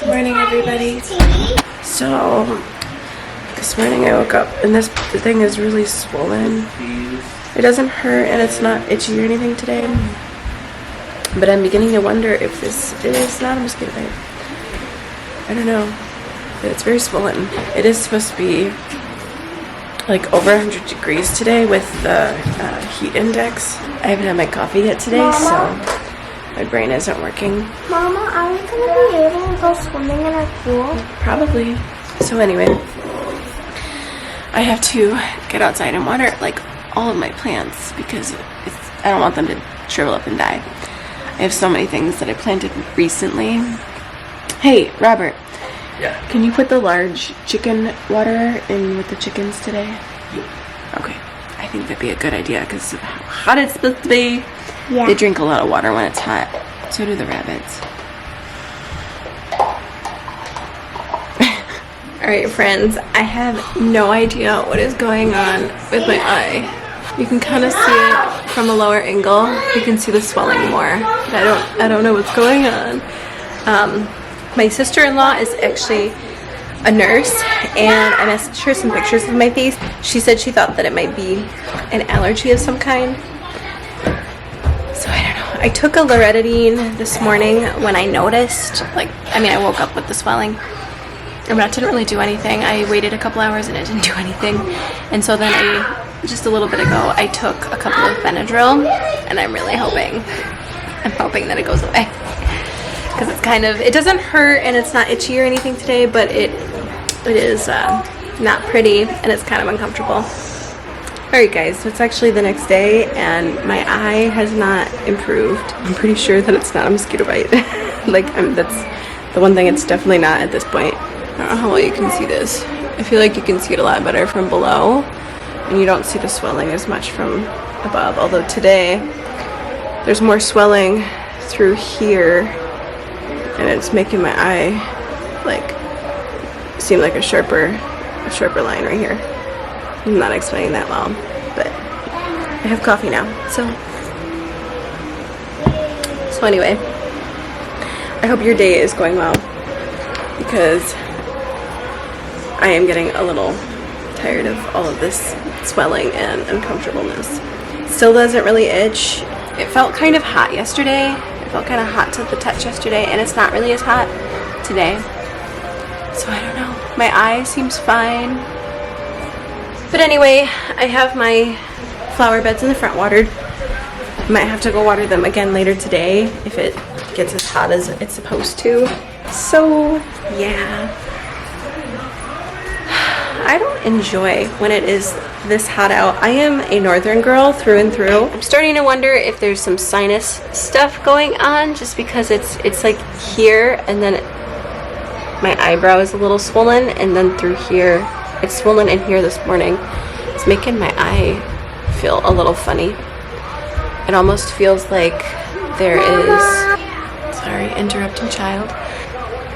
Morning, everybody. So this morning I woke up and the thing is really swollen. It doesn't hurt and it's not itchy or anything today, but I'm beginning to wonder if this is not a mosquito bite. I don't know, but it's very swollen. It is supposed to be like over 100 degrees today with the heat index. I haven't had my coffee yet today, Mama? so my brain isn't working. Mama, are we going to be able to go swimming in our pool? Probably. So anyway, I have to get outside and water like all of my plants because I don't want them to shrivel up and die. I have so many things that I planted recently. Hey, Robert. Yeah. Can you put the large chicken water in with the chickens today? Yeah. Okay. I think that'd be a good idea because of how hot it's supposed to be. Yeah. They drink a lot of water when it's hot. So do the rabbits. Alright friends, I have no idea what is going on with my eye. You can kind of see it from a lower angle. You can see the swelling more. But I don't know what's going on. My sister-in-law is actually a nurse and I messaged her some pictures of my face. She said she thought that it might be an allergy of some kind. So I don't know. I took a Loratadine this morning when I noticed, I woke up with the swelling. And that didn't really do anything. I waited a couple hours and it didn't do anything. And so then just a little bit ago, I took a couple of Benadryl and I'm really hoping that it goes away. Because it doesn't hurt and it's not itchy or anything today, but it is not pretty and it's kind of uncomfortable. Alright guys, so it's actually the next day and my eye has not improved. I'm pretty sure that it's not a mosquito bite. That's the one thing it's definitely not at this point. I don't know how well you can see this. I feel like you can see it a lot better from below and you don't see the swelling as much from above. Although today there's more swelling through here and it's making my eye seem like a sharper line right here. I'm not explaining that well, but I have coffee now. So anyway, I hope your day is going well because I am getting a little tired of all of this swelling and uncomfortableness. Still doesn't really itch. It felt kind of hot yesterday. It felt kind of hot to the touch yesterday, and it's not really as hot today. So I don't know. My eye seems fine. But anyway, I have my flower beds in the front watered. Might have to go water them again later today if it gets as hot as it's supposed to. So yeah. I don't enjoy when it is this hot out. I am a northern girl through and through. I'm starting to wonder if there's some sinus stuff going on just because it's like here and then my eyebrow is a little swollen and then through here it's swollen in here this morning. It's making my eye feel a little funny. It almost feels like there is, sorry, interrupting child.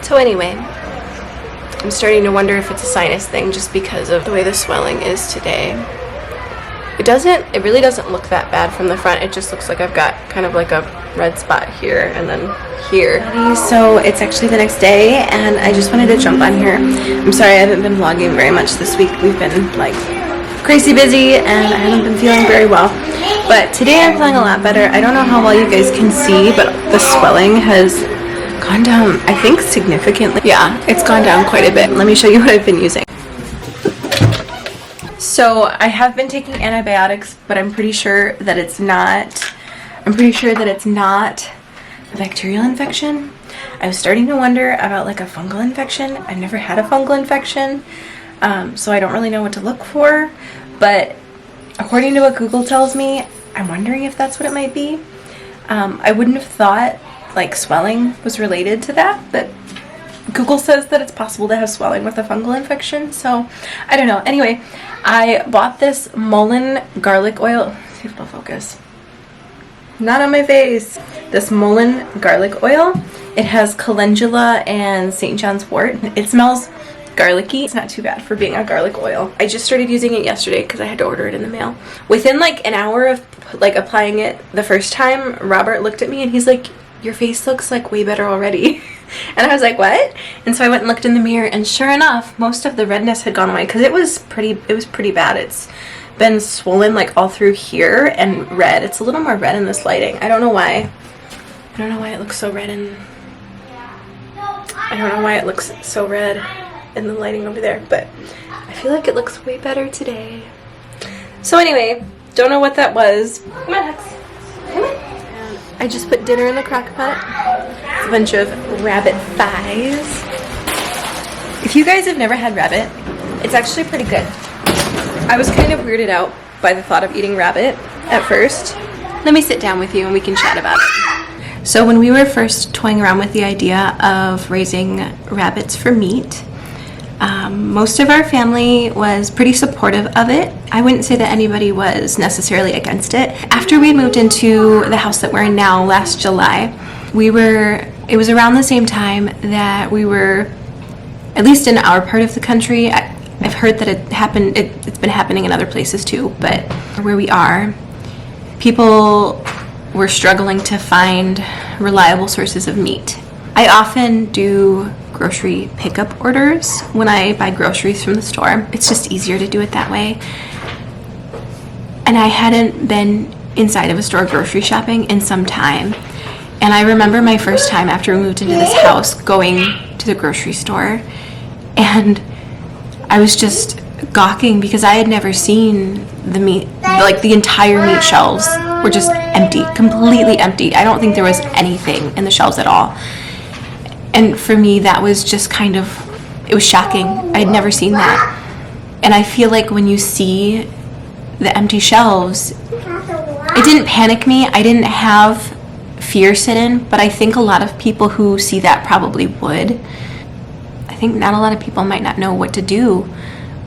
So anyway, I'm starting to wonder if it's a sinus thing just because of the way the swelling is today. It really doesn't look that bad from the front. It just looks like I've got kind of like a red spot here and then here. So it's actually the next day and I just wanted to jump on here. I'm sorry I haven't been vlogging very much this week. We've been crazy busy and I haven't been feeling very well. But today I'm feeling a lot better. I don't know how well you guys can see, but the swelling has gone down, I think, significantly. Yeah, it's gone down quite a bit. Let me show you what I've been using. So I have been taking antibiotics, but I'm pretty sure that it's not a bacterial infection. I was starting to wonder about a fungal infection. I've never had a fungal infection, so I don't really know what to look for, but according to what Google tells me, I'm wondering if that's what it might be. I wouldn't have thought swelling was related to that, but Google says that it's possible to have swelling with a fungal infection, so I don't know. Anyway, I bought this Mullein garlic oil. See if it'll focus. Not on my face. This Mullein garlic oil. It has calendula and St. John's wort. It smells garlicky. It's not too bad for being a garlic oil. I just started using it yesterday because I had to order it in the mail. Within an hour of applying it the first time, Robert looked at me and he's like, your face looks way better already. And And I was like, what? And so I went and looked in the mirror, and sure enough, most of the redness had gone away, because it was pretty bad. It's been swollen like all through here and red. It's a little more red in this lighting. I don't know why. I don't know why it looks so red in the lighting over there, but I feel like it looks way better today. So anyway, don't know what that was. Come on, Hex. Come on. I just put dinner in the crock pot. It's a bunch of rabbit thighs. If you guys have never had rabbit, it's actually pretty good. I was kind of weirded out by the thought of eating rabbit at first. Let me sit down with you and we can chat about it. So when we were first toying around with the idea of raising rabbits for meat, most of our family was pretty supportive of it. I wouldn't say that anybody was necessarily against it. After we moved into the house that we're in now last July, it was around the same time that we were, at least in our part of the country, I've heard that it's been happening in other places too, but where we are, people were struggling to find reliable sources of meat. I often do grocery pickup orders when I buy groceries from the store. It's just easier to do it that way. And I hadn't been inside of a store grocery shopping in some time. And I remember my first time after we moved into this house going to the grocery store, and I was just gawking because I had never seen the meat, like the entire meat shelves were just empty, completely empty. I don't think there was anything in the shelves at all. And for me, that was just it was shocking. I had never seen that. And I feel like when you see the empty shelves, it didn't panic me. I didn't have fear sit in, but I think a lot of people who see that probably would. I think not a lot of people might not know what to do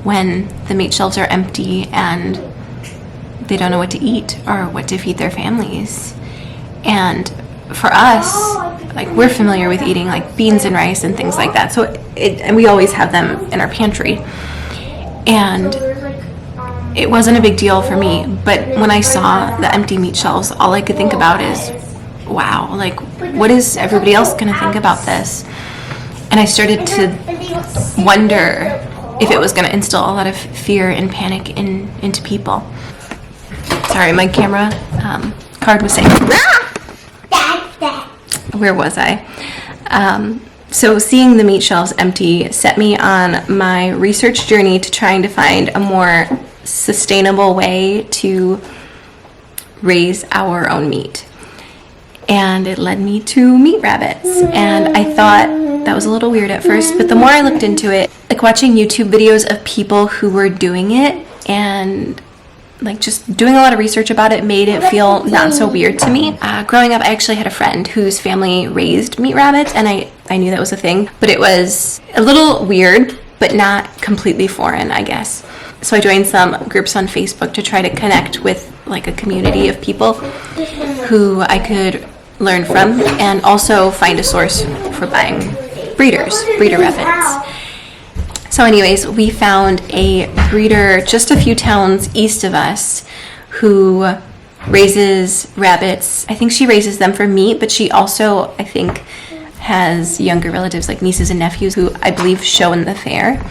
when the meat shelves are empty and they don't know what to eat or what to feed their families. And for us, like, we're familiar with eating like beans and rice and things like that, and we always have them in our pantry, and it wasn't a big deal for me. But when I saw the empty meat shelves, all I could think about is, wow, like, what is everybody else gonna think about this? And I started to wonder if it was gonna instill a lot of fear and panic into people. Sorry, my camera card was saying, where was I? So seeing the meat shelves empty set me on my research journey to trying to find a more sustainable way to raise our own meat. And it led me to meat rabbits. And I thought that was a little weird at first, but the more I looked into it, like watching YouTube videos of people who were doing it and like just doing a lot of research about it made it feel not so weird to me. Growing up, I actually had a friend whose family raised meat rabbits, and I knew that was a thing, but it was a little weird, but not completely foreign, I guess. So I joined some groups on Facebook to try to connect with like a community of people who I could learn from, and also find a source for buying breeder rabbits. So anyways, we found a breeder just a few towns east of us who raises rabbits. I think she raises them for meat, but she also, I think, has younger relatives like nieces and nephews who I believe show in the fair.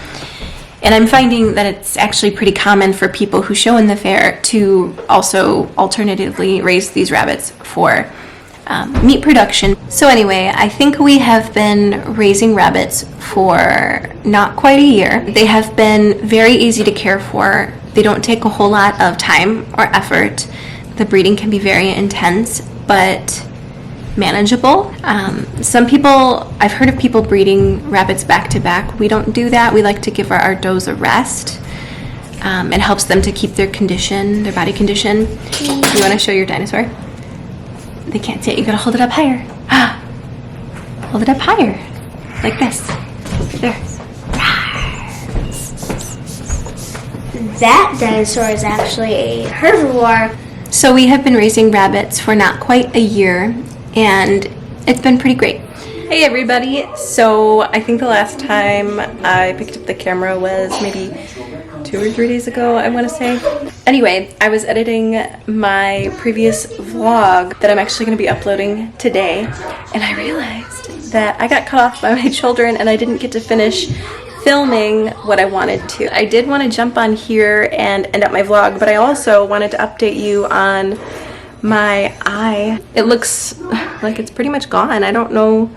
And I'm finding that it's actually pretty common for people who show in the fair to also alternatively raise these rabbits for meat production. So anyway, I think we have been raising rabbits for not quite a year. They have been very easy to care for. They don't take a whole lot of time or effort. The breeding can be very intense, but manageable. Some people, I've heard of people breeding rabbits back to back. We don't do that. We like to give our does a rest. It helps them to keep their body condition. You want to show your dinosaur? They can't see it. You gotta hold it up higher. Hold it up higher. Like this. There. That dinosaur is actually a herbivore. So we have been raising rabbits for not quite a year, and it's been pretty great. Hey everybody. So I think the last time I picked up the camera was maybe 2 or 3 days ago, I want to say. Anyway, I was editing my previous vlog that I'm actually going to be uploading today, and I realized that I got cut off by my children and I didn't get to finish filming what I wanted to. I did want to jump on here and end up my vlog, but I also wanted to update you on my eye. It looks like it's pretty much gone. I don't know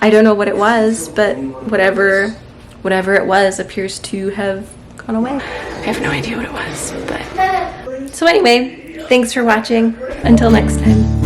what it was, but whatever it was appears to have gone away. I have no idea what it was, but so anyway, thanks for watching. Until next time.